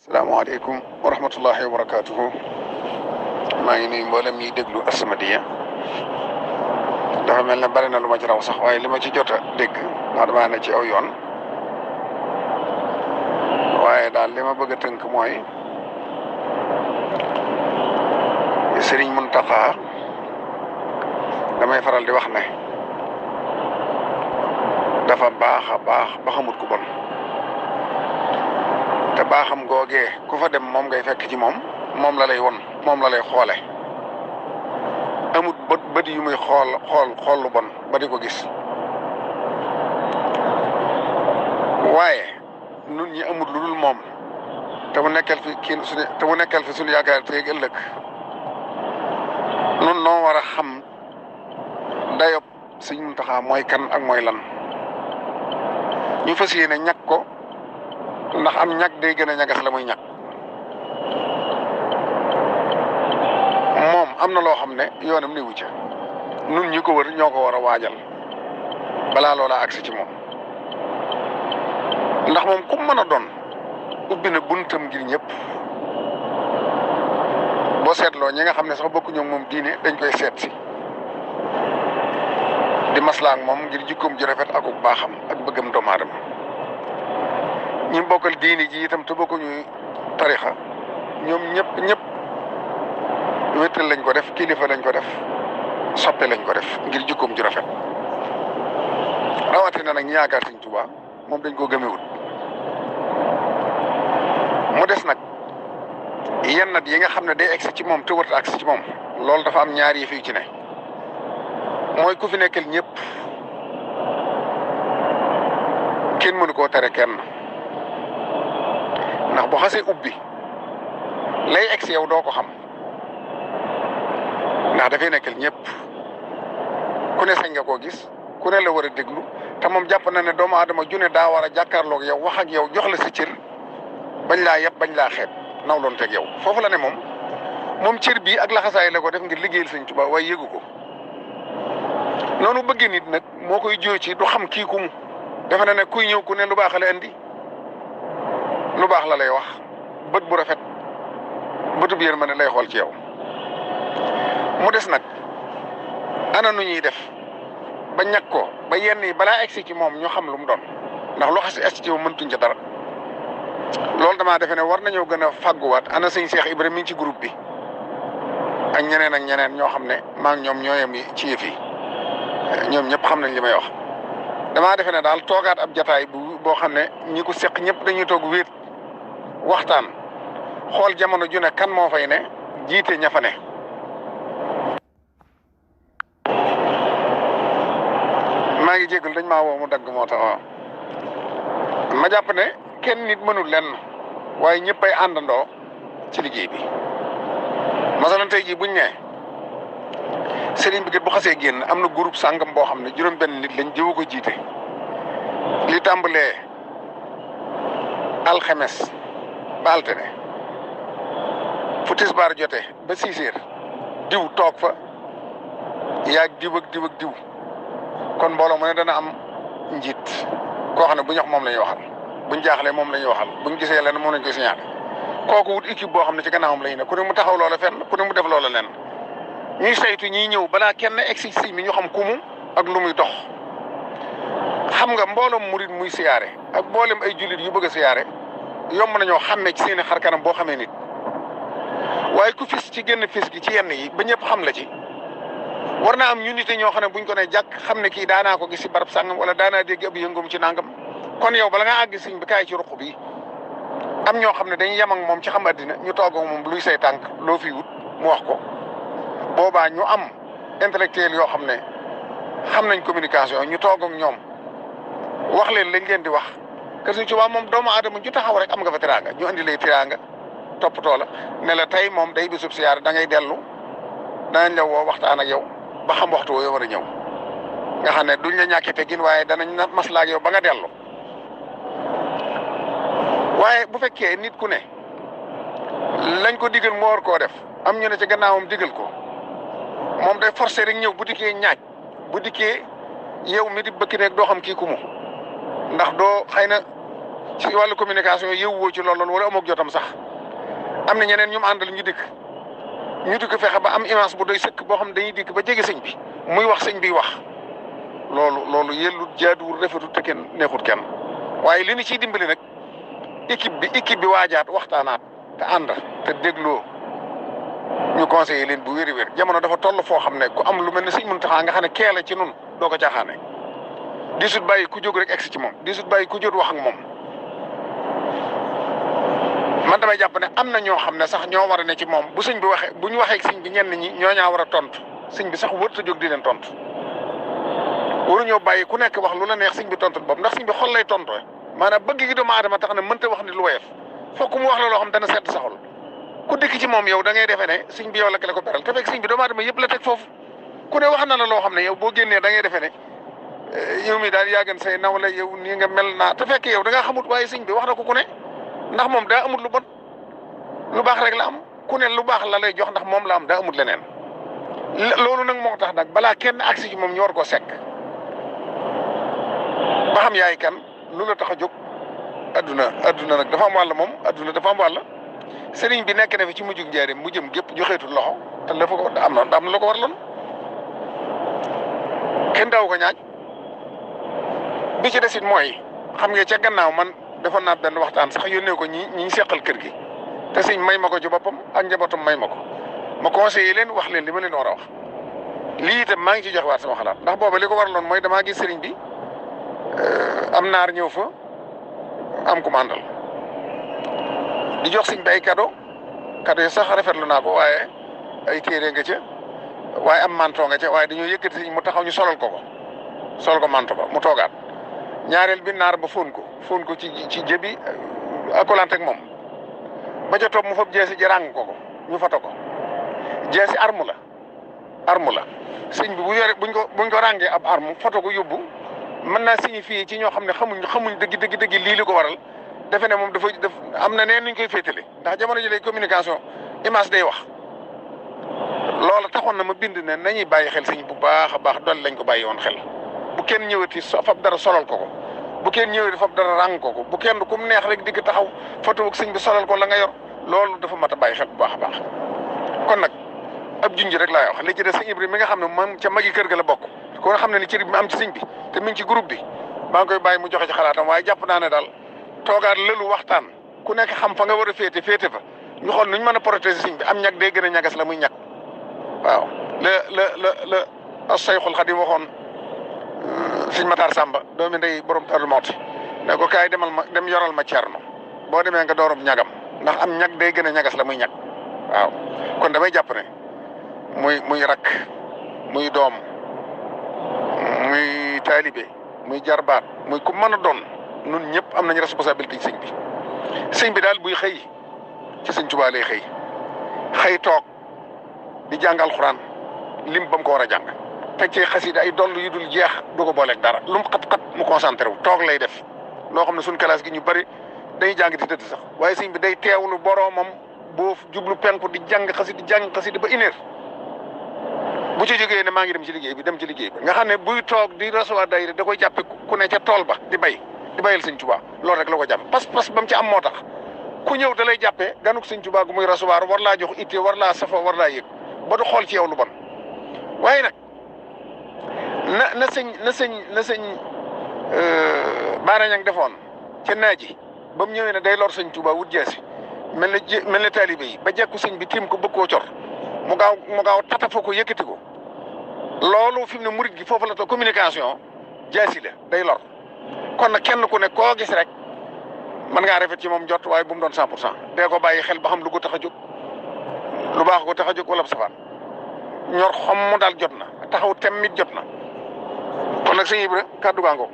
salaamaaleykum wa rahmatullahi wa barakaatuhu maa ngi nuyu mboolem ñiy déglu As-Samadiyya dafa mel ne bari na lu ma ci raw sax waaye li ma ci jot a dégg maa damaa ne ci aw yoon waaye daal li ma bëgg a tënk mooy Sëriñ Muntaxa damay faral di wax ne dafa baax a baax ba xamut ku bon te baaxam googee ku fa dem moom ngay fekk ci moom la lay won moom la lay xoole amut bët yu muy xool lu bon ba di ko gis waaye nun ñi amut lu dul moom te mu nekkal fi suñu yaakaar teeg ëllëg nun noo war a xam dayob Sëñ Muntaxa mooy kan ak mooy lan ñu fas yéene ñàkk ko ndax am ñàkk day gën a ñagas la muy ñàkk moom am na loo xam ne yoonam ni wucca nun ñi ko wër ñoo ko war a waajal balaa loola agsi ci moom ndax moom ku mën a doon ubbi na buntam ngir ñëpp boo seetloo ñi nga xam ne sax bokkuñu moom diine dañ koy seet si di maslaak moom ngir jikkoom ju rafet ak baaxam ak bëggam doomu aadama ñi bokkal diini ji itam te bokkuñu tarixa ñoom ñëpp wéttal lañ ko def kilifa lañ ko def soppe lañ ko def ngir jikkoom ju rafet rawatina nag ñi yaakaar Sëñ Tuubaa moom dañ koo gëmewut mu des nag yenn nat yi nga xam ne day egsi ci moom te wërta agsi ci moom loolu dafa am ñaar yi fi ci ne mooy ku fi nekkal ñëpp kenn mënu koo tere kenn ndax bu xasee ubbi lay egsi yow doo ko xam ndax dafay nekkal ñëpp ku ne sañ nga koo gis ku ne la war a déglu te moom jàpp na ne doomu aadama june daa war a jàkkaarloog yow wax ak yow jox la sa cër bañ laa yeb bañ laa xeeb naw loon teg yow foofu la ne moom cër bii ak laxasaay la ko def ngir liggéeyal Sëñ Tuubaa waaye yëgu ko noonu bëggee nit nag moo koy jóo ci du xam kii ku mu defe na ne kuy ñëw ku ne lu baax la andi lu baax la lay wax bët bu rafet bëtub yërmande lay xool ci yow mu des nag ana nu ñuy def ba ñàkk ko ba yenn yi balaa egsi ci moom ñu xam lu mu doon ndax lu xas egsi ci moom mëntuñ ca dara loolu damaa defe ne war nañoo gën a fàgguwaat ana sëñ Cheikh Ibrahima mi ngi ci groupe bi ak ñeneen ñoo xam ne maa ngi ñoom ñoo yem ci yëf yi ñoom ñëpp xam nañ li may wax damaa defe ne daal toogaat ab jataay boo xam ne ñi ko seq ñëpp dañuy toog wéet waxtaan xool jamono ju ne kan moo fay ne jiite ña fa ne maa ngi jégalu dañ maa woo mu dagg moo tax waaw ma jàpp ne kenn nit mënul lenn waaye ñëpp ay àndandoo ci liggéey bi masalan tey jii buñ ne sëriñ bi kat bu xasee génn am na groupe sàngam boo xam ne juróom-benn nit lañ jëwu ko jiite li tàmbalee alxemes ba altine fu tisbaar jote ba 6 heures diw toog fa yaag diw ak diw kon mbooloo mu ne dana am njiit koo xam ne bu ñu wax moom la ñuy waxal buñ jaaxlee moom la ñuy waxal buñ gisee lenn moom lañ koy signalé kooku wut équipe boo xam ne ci gannaawam la ñu ne ku ne mu taxaw loola fenn ku ne mu def loola lenn ñuy saytu ñiy ñëw balaa kenn egsi si mi ñu xam ku mu ak lu muy dox xam nga mbooloom murit muy siyaare ak mboolem ay jullit yu bëgg a siyaare yomb nañoo xàmmee ci seen i xar kanam boo xamee nit waaye ku fis ci génn fis gi ci yenn yi ba ñëpp xam la ci war naa am ñu nite ñoo xam ne buñ ko ne jàkk xam ne kii daanaa ko gis si barab sàngam wala daanaa dégg ab yëngum ci nangam kon yow bala ngaa àgg siñ bi kaay ci ruq bi am ñoo xam ne dañuy yem ak moom ci xam addina ñu toog ak moom luy say tànk loo fi wut mu wax ko boobaa ñu am intellectuel yoo xam ne xam nañ communication ñu toog ak ñoom wax leen lañ leen di wax kër Sëñ Tuubaa moom doomu aadama ju taxaw rek am nga fa tiraanga ñu andi lay tiraanga toppatoo la ne la tey moom day bisub siyaar da ngay dellu danañ la woo waxtaan ak yow ba xam waxtu woo war a ñëw nga xam ne duñ la ñàkki teggin waaye danañ na maslaa ak yow ba nga dellu waaye bu fekkee nit ku ne lañ ko digal moo war koo def am ñu ne ci gannaawam digal ko moom day forcé rek ñëw bu dikkee ñaaj bu dikkee yow mi di bëkk nekk doo xam kii ku mu ndax doo xëy na ci wàllu communication yëwwoo ci loolu wala amoog jotam sax am na ñeneen ñu mu àndal ñu dikk fexe ba am image bu doy sëkk boo xam ne dañuy dikk ba jege sëñ bi muy wax sëñ bi wax loolu yellut jaaduwul rafetut te kenn neexut kenn waaye li ñu ciy dimbali nag équipe bi waajaat waxtaanaat te ànd te dégloo ñu conseillé leen bu wér jamono dafa toll foo xam ne ku am lu mel ne sëñ Muntaxa nga xam ne keela ci nun doo ko caaxaane di sut bàyyi ku jóg rek egsi ci moom di sut bàyyi ku jóg wax ak moom man damay jàpp ne am na ñoo xam ne sax ñoo war a ne ci moom bu sëñ bi waxee bu ñu waxee ak sëñ bi ñenn ñi ñoo ñaa war a tontu sëñ bi sax wërta jóg di leen tontu waruñoo bàyyi ku nekk wax lu la neex sëñ bi tontu boobu ndax sëñ bi xol lay tontu maanaam bëgg gi doomu aadama tax na mënta wax ni lu woyof fokk mu wax la loo xam dana sedd sa xol ku dikk ci moom yow da ngay defee ne sëñ bi yow la ko beral te fekk sëñ bi doomu aadama yëpp la teg foofu ku ne wax na la loo xam ne yow boo génnee da ngay defee ne yow mi daal yàggan say naw la yow nii nga mel naa te fekk yow da ngaa xamut waaye sëñ bi wax na ko ku ne ndax moom daa amut lu bon lu baax rek la am ku ne lu baax la lay jox ndax moom la am daa amut leneen loolu nag moo tax nag balaa kenn agsi ci moom ñu war koo sekk ba xam yaay kan lu la tax a jóg adduna nag dafa am wàll moom adduna dafa am wàll sëriñ bi nekk na fi ci mujjug njaareem mu jëm gépp joxeetul loxo te la fa ko am na lu ko war loon kenn daaw ko ñaaj bi ci desit mooy xam nga ca gannaaw man defoon naa benn waxtaan sax yónnee ko ñi seqal kër gi te sëñ may ma ko ci boppam ak njabootam may ma ko ma conseillé leen wax leen li ma leen war a wax lii itam maa ngi ci joxe waat sama xalaat ndax booba li ko waraloon mooy damaa gis sëriñ bi am naar ñëw fa am ku ma àndal di jox sëñ bi ay cadeau yi sax rafetlu naa ko waaye ay téere nga ca waaye am manto nga ca waaye dañoo yëkkati sëñ mu taxaw ñu solal ko manto ba mu toogaat ñaareel bi naar ba fóon ko ci jëbi accolante ak moom ba ca toog mu fab jeesi ji ràng ko ñu foto ko jeesi arme la sëñ bi buñ ko ràngee ab arme foto ko yóbbu mën naa signifier ci ñoo xam ne xamuñ dëgg lii li ko waral defe ne moom dafa am na neen nuñ koy féetale ndax jamono ji lay communication image day wax loola taxoon na ma bind ne nañuy bàyyi xel sëñ bu baax a baax dolli lañ ko bàyyi woon xel bu kenn ñëwati fab dara solal ko bu kenn ñëwati fab dara ràng ko bu kenn ku mu neex rek digg taxaw foto ak sëñ bi solal ko la nga yor loolu dafa mat a bàyyi xel bu baax a baax kon nag ab junj rek laay wax li ci des sëñ Ibrahima mi nga xam ne moom ca magi kër ga la bokk ko nga xam ne ni cër bi mu am ci sëñ bi te mi ngi ci groupe bi maa ngi koy bàyyi mu joxe ci xalaatam waaye jàpp naa ne daal toogaat lëlu waxtaan ku nekk xam fa nga war a féete fa ñu xool nuñ mën a protéger sëñ bi am ñag day gën a ñagas la muy ñag waaw la Sayxul Xadim waxoon sëñ Matar Samba doomi ndey borom Darou Mouhty ne ko kaay dem yoral ma Cerno boo demee nga doorom ñagam ndax am ñag day gën a ñagas la muy ñag waaw kon damay jàpp ne muy rakk muy doom muy taalibe muy jarbaat muy ku mën a doon nun ñëpp am nañu responsabilité ci sëñ bi daal buy xëy ci sëñ Tuubaa lay xëy toog di jàng alxuraan lim ba mu ko war a jàng teg ci xasida ay doll yu dul jeex du ko booleeg dara lu mu xat-xat mu concentré wu toog lay def loo xam ne suñ classe gi ñu bari dañuy jàng di tëdd sax waaye sëñ bi day teewlu boroomam boo jublu penku di jàng xasida ba une heure bu ci jógee ne maa ngi dem ci liggéey bi nga xam ne buy toog di recevoir daayira da koy jàppe ku ne ca tool ba di bayal sëñ Tuubaa loolu rek la ko jàppe pas ba mu ci am moo tax ku ñëw da lay jàppee ganuk sëñ Tuubaa gu muy recevoir war laa jox itte war laa safo war laa yëg ba du xool ci yow lu bon waaye nag na sëñ Baara Ñang defoon ca naaji ba mu ñëwee ne day lor sëñ Tuubaa wut jeesi mel ne taalibe yi ba jekku sëñ bi tiim ko bëgg koo cor mu gaaw tatafa ko yëkkati ko loolu fi mu ne murit gi foofu la to communication jaasi la day lor kon nag kenn ku ne koo gis rek mën ngaa rafet ci moom jot waaye bu mu doon 100% dee ko bàyyi xel ba xam lu ko tax a jóg lu baax ko tax a jóg wala bu safaan ñor xom mu daal jot na taxaw tem mit jot na kon nag sëñ Ibra kàddu gaango